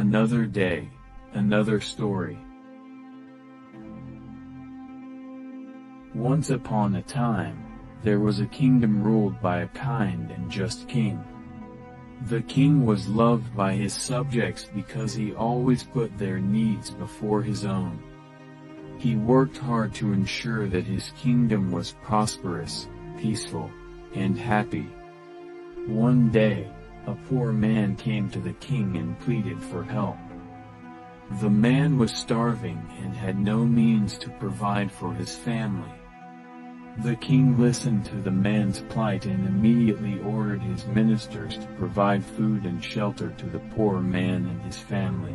Another day, another story. Once upon a time, there was a kingdom ruled by a kind and just king. The king was loved by his subjects because he always put their needs before his own. He worked hard to ensure that his kingdom was prosperous, peaceful, and happy. One day, a poor man came to the king and pleaded for help. The man was starving and had no means to provide for his family. The king listened to the man's plight and immediately ordered his ministers to provide food and shelter to the poor man and his family.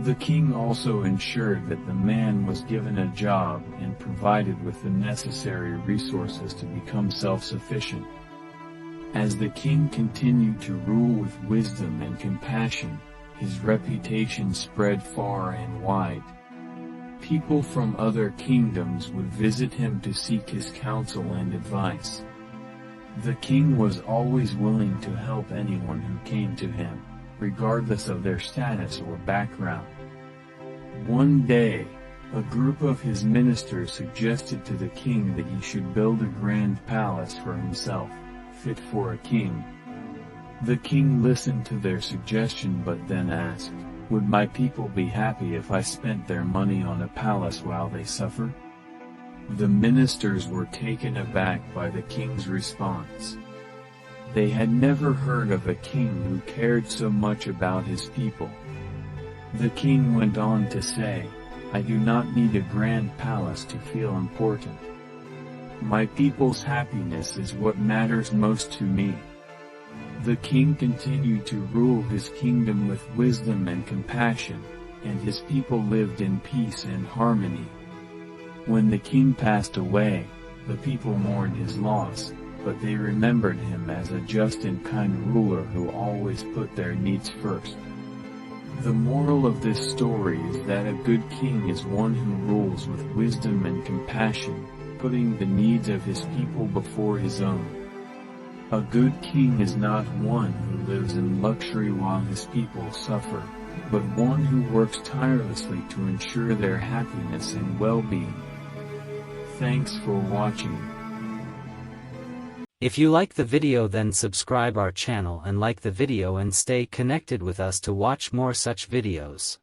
The king also ensured that the man was given a job and provided with the necessary resources to become self-sufficient. As the king continued to rule with wisdom and compassion, his reputation spread far and wide. People from other kingdoms would visit him to seek his counsel and advice. The king was always willing to help anyone who came to him, regardless of their status or background. One day, a group of his ministers suggested to the king that he should build a grand palace for himself, fit for a king. The king listened to their suggestion but then asked, "Would my people be happy if I spent their money on a palace while they suffer?" The ministers were taken aback by the king's response. They had never heard of a king who cared so much about his people. The king went on to say, "I do not need a grand palace to feel important. My people's happiness is what matters most to me." The king continued to rule his kingdom with wisdom and compassion, and his people lived in peace and harmony. When the king passed away, the people mourned his loss, but they remembered him as a just and kind ruler who always put their needs first. The moral of this story is that a good king is one who rules with wisdom and compassion, putting the needs of his people before his own. A good king is not one who lives in luxury while his people suffer, but one who works tirelessly to ensure their happiness and well-being. Thanks for watching. If you like the video, then subscribe our channel and like the video and stay connected with us to watch more such videos.